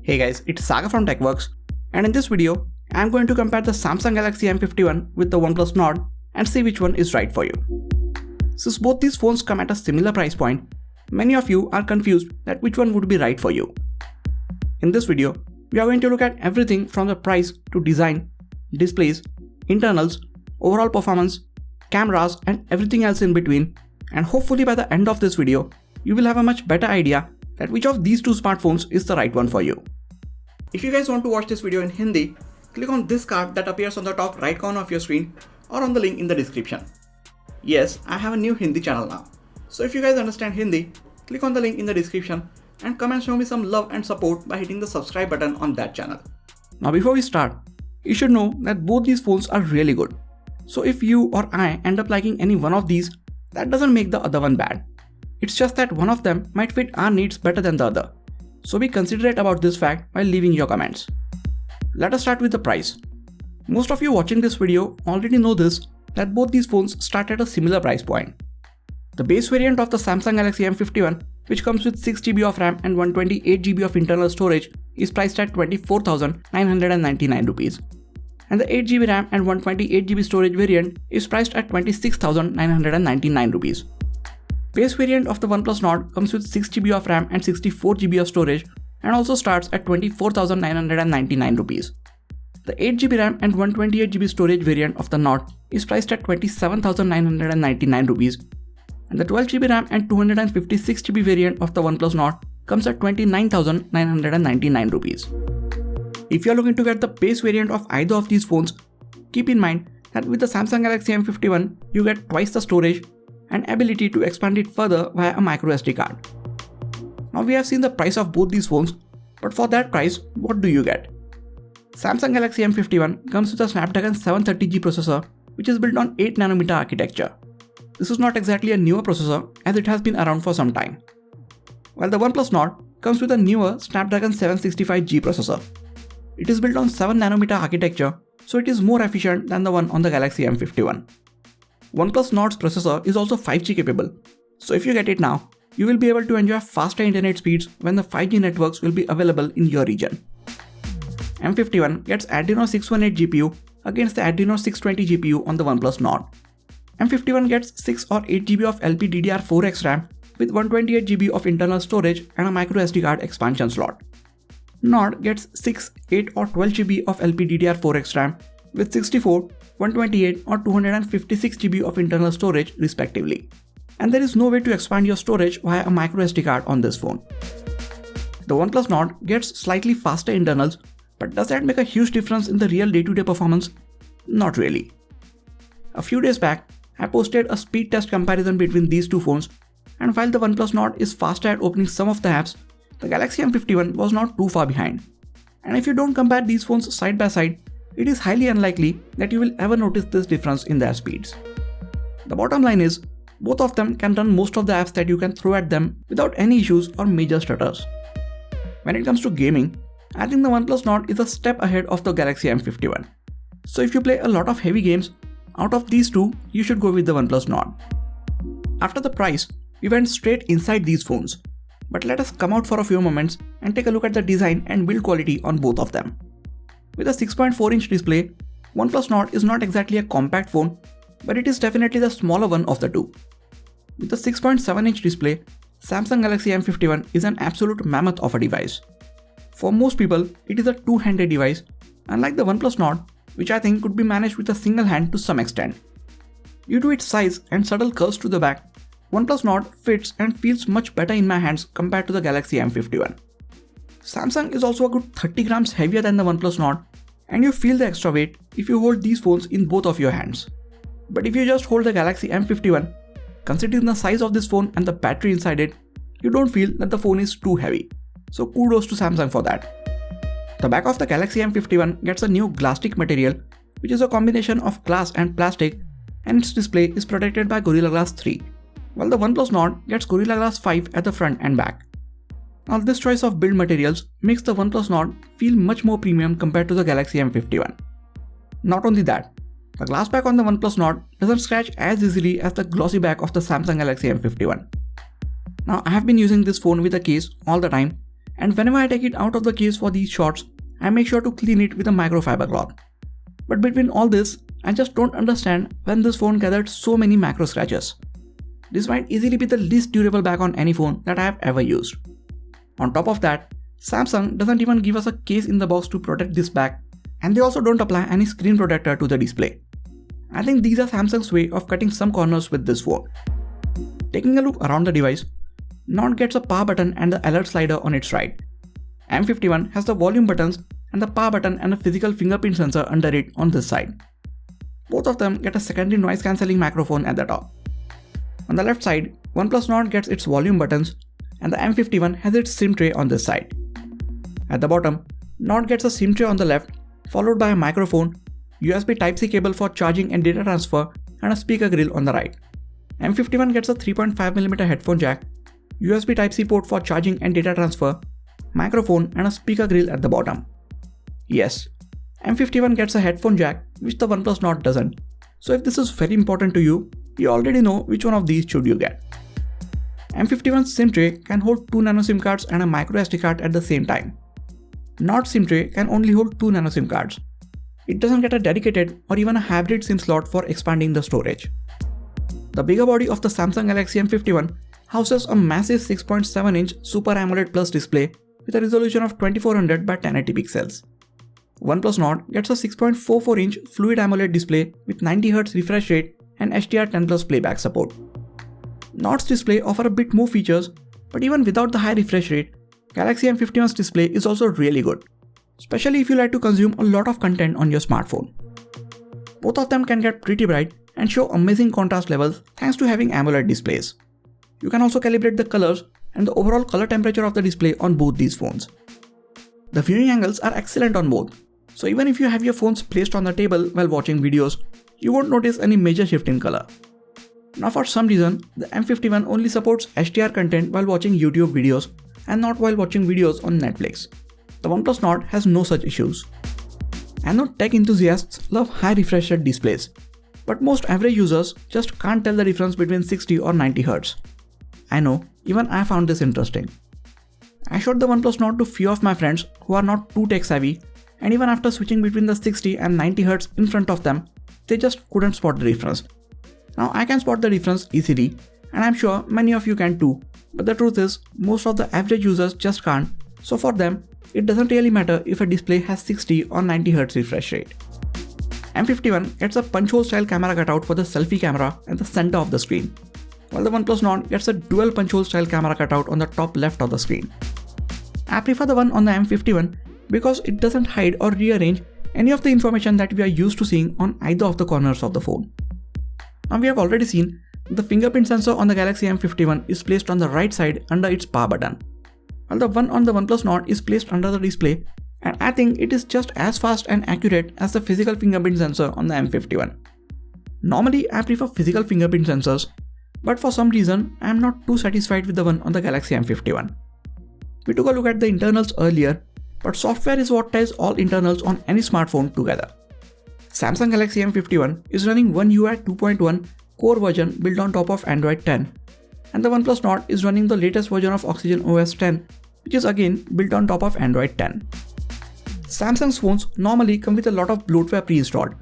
Hey guys, it's Saga from TechWorks, and in this video, I'm going to compare the Samsung Galaxy M51 with the OnePlus Nord and see which one is right for you. Since both these phones come at a similar price point, many of you are confused that which one would be right for you. In this video, we are going to look at everything from the price to design, displays, internals, overall performance, cameras, and everything else in between, and hopefully by the end of this video, you will have a much better idea that which of these two smartphones is the right one for you. If you guys want to watch this video in Hindi, click on this card that appears on the top right corner of your screen or on the link in the description. Yes, I have a new Hindi channel now. So if you guys understand Hindi, click on the link in the description and come and show me some love and support by hitting the subscribe button on that channel. Now before we start, you should know that both these phones are really good. So if you or I end up liking any one of these, that doesn't make the other one bad. It's just that one of them might fit our needs better than the other. So be considerate about this fact while leaving your comments. Let us start with the price. Most of you watching this video already know this, that both these phones start at a similar price point. The base variant of the Samsung Galaxy M51, which comes with 6GB of RAM and 128GB of internal storage, is priced at 24,999 rupees. And the 8GB RAM and 128GB storage variant is priced at 26,999 rupees. Base variant of the OnePlus Nord comes with 6GB of RAM and 64GB of storage and also starts at 24,999 rupees. The 8GB RAM and 128GB storage variant of the Nord is priced at 27,999 rupees. And the 12GB RAM and 256GB variant of the OnePlus Nord comes at 29,999 rupees. If you are looking to get the base variant of either of these phones, keep in mind that with the Samsung Galaxy M51, you get twice the storage and ability to expand it further via a microSD card. Now we have seen the price of both these phones, but for that price, what do you get? Samsung Galaxy M51 comes with a Snapdragon 730G processor, which is built on 8nm architecture. This is not exactly a newer processor as it has been around for some time. While the OnePlus Nord comes with a newer Snapdragon 765G processor. It is built on 7nm architecture, so it is more efficient than the one on the Galaxy M51. OnePlus Nord's processor is also 5G capable, so if you get it now, you will be able to enjoy faster internet speeds when the 5G networks will be available in your region. M51 gets Adreno 618 GPU against the Adreno 620 GPU on the OnePlus Nord. M51 gets 6 or 8GB of LPDDR4X RAM with 128GB of internal storage and a microSD card expansion slot. Nord gets 6, 8 or 12GB of LPDDR4X RAM with 64, 128 or 256GB of internal storage respectively. And there is no way to expand your storage via a microSD card on this phone. The OnePlus Nord gets slightly faster internals, but does that make a huge difference in the real day-to-day performance? Not really. A few days back, I posted a speed test comparison between these two phones, and while the OnePlus Nord is faster at opening some of the apps, the Galaxy M51 was not too far behind. And if you don't compare these phones side by side, it is highly unlikely that you will ever notice this difference in their speeds. The bottom line is, both of them can run most of the apps that you can throw at them without any issues or major stutters. When it comes to gaming, I think the OnePlus Nord is a step ahead of the Galaxy M51. So if you play a lot of heavy games, out of these two, you should go with the OnePlus Nord. After the price, we went straight inside these phones. But let us come out for a few moments and take a look at the design and build quality on both of them. With a 6.4-inch display, OnePlus Nord is not exactly a compact phone, but it is definitely the smaller one of the two. With a 6.7-inch display, Samsung Galaxy M51 is an absolute mammoth of a device. For most people, it is a two-handed device, unlike the OnePlus Nord, which I think could be managed with a single hand to some extent. Due to its size and subtle curves to the back, OnePlus Nord fits and feels much better in my hands compared to the Galaxy M51. Samsung is also a good 30 grams heavier than the OnePlus Nord, and you feel the extra weight if you hold these phones in both of your hands. But if you just hold the Galaxy M51, considering the size of this phone and the battery inside it, you don't feel that the phone is too heavy. So kudos to Samsung for that. The back of the Galaxy M51 gets a new Glastic material, which is a combination of glass and plastic, and its display is protected by Gorilla Glass 3, while the OnePlus Nord gets Gorilla Glass 5 at the front and back. Now this choice of build materials makes the OnePlus Nord feel much more premium compared to the Galaxy M51. Not only that, the glass back on the OnePlus Nord doesn't scratch as easily as the glossy back of the Samsung Galaxy M51. Now I have been using this phone with a case all the time, and whenever I take it out of the case for these shots, I make sure to clean it with a microfiber cloth. But between all this, I just don't understand when this phone gathered so many macro scratches. This might easily be the least durable back on any phone that I have ever used. On top of that, Samsung doesn't even give us a case in the box to protect this back, and they also don't apply any screen protector to the display. I think these are Samsung's way of cutting some corners with this phone. Taking a look around the device, Nord gets a power button and the alert slider on its right. M51 has the volume buttons and the power button and a physical fingerprint sensor under it on this side. Both of them get a secondary noise cancelling microphone at the top. On the left side, OnePlus Nord gets its volume buttons and the M51 has its SIM tray on this side. At the bottom, Nord gets a SIM tray on the left, followed by a microphone, USB Type-C cable for charging and data transfer, and a speaker grill on the right. M51 gets a 3.5mm headphone jack, USB Type-C port for charging and data transfer, microphone, and a speaker grill at the bottom. Yes, M51 gets a headphone jack, which the OnePlus Nord doesn't. So if this is very important to you, you already know which one of these should you get. M51's SIM tray can hold 2 nano SIM cards and a micro SD card at the same time. Nord SIM tray can only hold 2 nano SIM cards. It doesn't get a dedicated or even a hybrid SIM slot for expanding the storage. The bigger body of the Samsung Galaxy M51 houses a massive 6.7-inch Super AMOLED Plus display with a resolution of 2400 by 1080 pixels. OnePlus Nord gets a 6.44-inch Fluid AMOLED display with 90Hz refresh rate and HDR10+ playback support. Nord's display offers a bit more features, but even without the high refresh rate, Galaxy M51's display is also really good, especially if you like to consume a lot of content on your smartphone. Both of them can get pretty bright and show amazing contrast levels thanks to having AMOLED displays. You can also calibrate the colors and the overall color temperature of the display on both these phones. The viewing angles are excellent on both, so even if you have your phones placed on the table while watching videos, you won't notice any major shift in color. Now for some reason, the M51 only supports HDR content while watching YouTube videos and not while watching videos on Netflix. The OnePlus Nord has no such issues. I know tech enthusiasts love high refresh rate displays, but most average users just can't tell the difference between 60 or 90 Hz. I know, even I found this interesting. I showed the OnePlus Nord to few of my friends who are not too tech savvy, and even after switching between the 60 and 90 Hz in front of them, they just couldn't spot the difference. Now I can spot the difference easily, and I'm sure many of you can too, but the truth is, most of the average users just can't, so for them, it doesn't really matter if a display has 60 or 90 Hz refresh rate. M51 gets a punch hole style camera cutout for the selfie camera at the center of the screen, while the OnePlus Nord gets a dual punch hole style camera cutout on the top left of the screen. I prefer the one on the M51 because it doesn't hide or rearrange any of the information that we are used to seeing on either of the corners of the phone. Now we have already seen the fingerprint sensor on the Galaxy M51 is placed on the right side under its power button, while the one on the OnePlus Nord is placed under the display, and I think it is just as fast and accurate as the physical fingerprint sensor on the M51. Normally I prefer physical fingerprint sensors, but for some reason I am not too satisfied with the one on the Galaxy M51. We took a look at the internals earlier, but software is what ties all internals on any smartphone together. Samsung Galaxy M51 is running One UI 2.1 core version built on top of Android 10, and the OnePlus Nord is running the latest version of Oxygen OS 10, which is again built on top of Android 10. Samsung's phones normally come with a lot of bloatware pre-installed,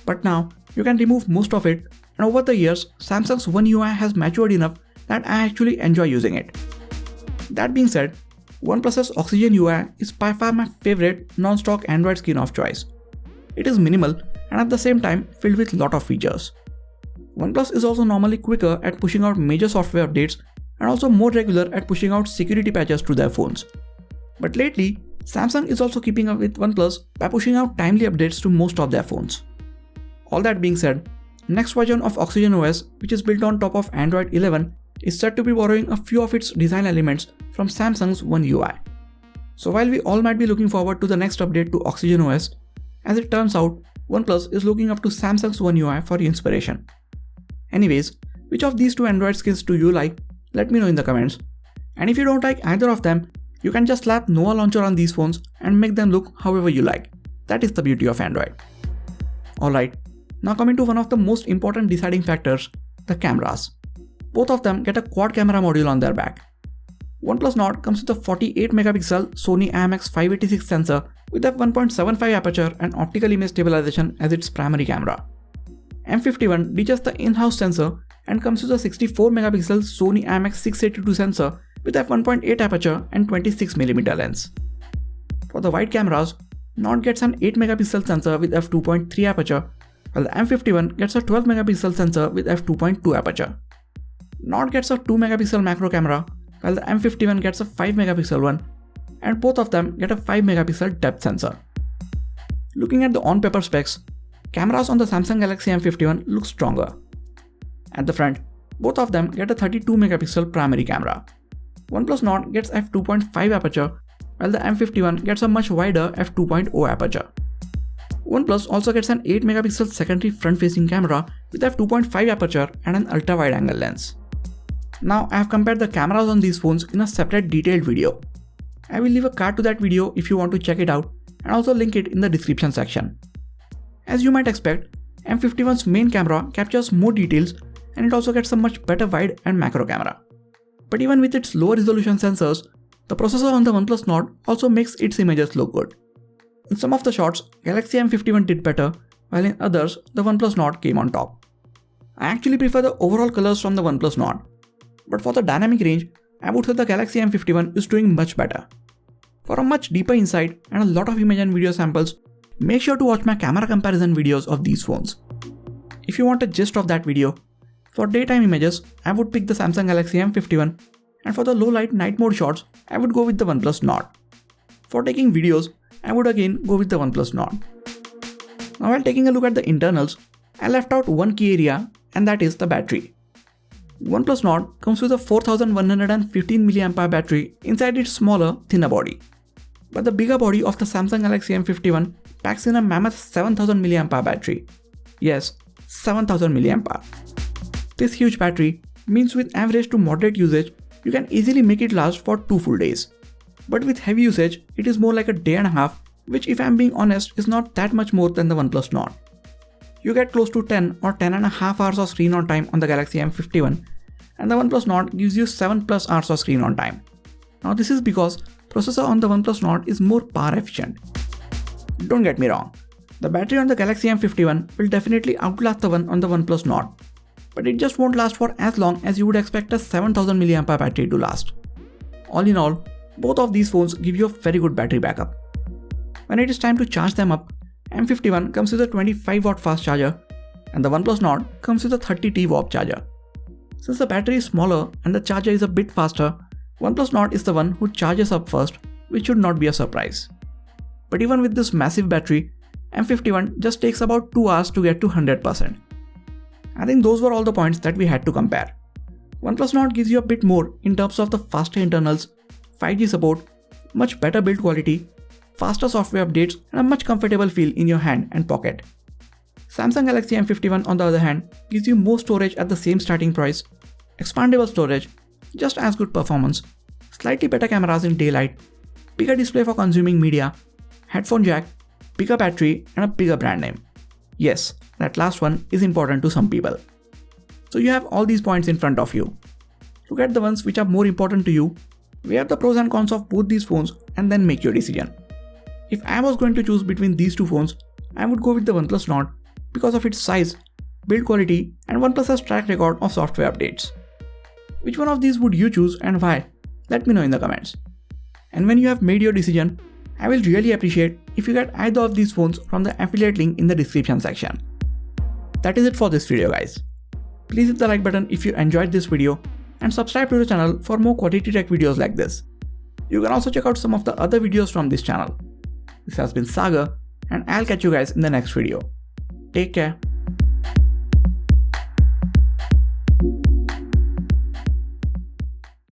but now you can remove most of it, and over the years, Samsung's One UI has matured enough that I actually enjoy using it. That being said, OnePlus's Oxygen UI is by far my favorite non-stock Android skin of choice. It is minimal and at the same time filled with lot of features. OnePlus is also normally quicker at pushing out major software updates and also more regular at pushing out security patches to their phones. But lately, Samsung is also keeping up with OnePlus by pushing out timely updates to most of their phones. All that being said, next version of Oxygen OS, which is built on top of Android 11, is said to be borrowing a few of its design elements from Samsung's One UI. So while we all might be looking forward to the next update to Oxygen OS, as it turns out, OnePlus is looking up to Samsung's One UI for inspiration. Anyways, which of these two Android skins do you like? Let me know in the comments. And if you don't like either of them, you can just slap Nova Launcher on these phones and make them look however you like. That is the beauty of Android. Alright, now coming to one of the most important deciding factors, the cameras. Both of them get a quad camera module on their back. OnePlus Nord comes with a 48 megapixel Sony IMX586 sensor with f1.75 aperture and optical image stabilization as its primary camera. M51 ditches the in-house sensor and comes with a 64 megapixel Sony IMX682 sensor with f1.8 aperture and 26mm lens. For the wide cameras, Nord gets an 8 megapixel sensor with f2.3 aperture, while the M51 gets a 12 megapixel sensor with f2.2 aperture. Nord gets a 2 megapixel macro camera, while the M51 gets a 5 megapixel one, and both of them get a 5 megapixel depth sensor. Looking at the on-paper specs, cameras on the Samsung Galaxy M51 look stronger. At the front, both of them get a 32 megapixel primary camera. OnePlus Nord gets f2.5 aperture, while the M51 gets a much wider f2.0 aperture. OnePlus also gets an 8 megapixel secondary front-facing camera with f2.5 aperture and an ultra-wide angle lens. Now I have compared the cameras on these phones in a separate detailed video. I will leave a card to that video if you want to check it out and also link it in the description section. As you might expect, M51's main camera captures more details and it also gets a much better wide and macro camera. But even with its lower resolution sensors, the processor on the OnePlus Nord also makes its images look good. In some of the shots, Galaxy M51 did better, while in others, the OnePlus Nord came on top. I actually prefer the overall colors from the OnePlus Nord, but for the dynamic range, I would say the Galaxy M51 is doing much better. For a much deeper insight and a lot of image and video samples, make sure to watch my camera comparison videos of these phones. If you want a gist of that video, for daytime images, I would pick the Samsung Galaxy M51, and for the low light night mode shots, I would go with the OnePlus Nord. For taking videos, I would again go with the OnePlus Nord. Now while taking a look at the internals, I left out one key area, and that is the battery. OnePlus Nord comes with a 4115 mAh battery inside its smaller, thinner body. But the bigger body of the Samsung Galaxy M51 packs in a mammoth 7000 mAh battery. Yes, 7000 mAh. This huge battery means with average to moderate usage, you can easily make it last for 2 full days. But with heavy usage, it is more like a day and a half, which if I am being honest is not that much more than the OnePlus Nord. You get close to 10 or 10.5 hours of screen on time on the Galaxy M51, and the OnePlus Nord gives you 7+ hours of screen on time. Now this is because processor on the OnePlus Nord is more power efficient. Don't get me wrong, the battery on the Galaxy M51 will definitely outlast the one on the OnePlus Nord, but it just won't last for as long as you would expect a 7000 mAh battery to last. All in all, both of these phones give you a very good battery backup. When it is time to charge them up, M51 comes with a 25W fast charger and the OnePlus Nord comes with a 30TW charger. Since the battery is smaller and the charger is a bit faster, OnePlus Nord is the one who charges up first, which should not be a surprise. But even with this massive battery, M51 just takes about 2 hours to get to 100%. I think those were all the points that we had to compare. OnePlus Nord gives you a bit more in terms of the faster internals, 5G support, much better build quality, faster software updates and a much comfortable feel in your hand and pocket. Samsung Galaxy M51 on the other hand gives you more storage at the same starting price, expandable storage, just as good performance, slightly better cameras in daylight, bigger display for consuming media, headphone jack, bigger battery and a bigger brand name. Yes, that last one is important to some people. So you have all these points in front of you. Look at the ones which are more important to you, weigh up the pros and cons of both these phones and then make your decision. If I was going to choose between these two phones, I would go with the OnePlus Nord because of its size, build quality and OnePlus's track record of software updates. Which one of these would you choose and why? Let me know in the comments. And when you have made your decision, I will really appreciate if you get either of these phones from the affiliate link in the description section. That is it for this video guys. Please hit the like button if you enjoyed this video and subscribe to the channel for more quality tech videos like this. You can also check out some of the other videos from this channel. This has been Sagar and I'll catch you guys in the next video. Take care.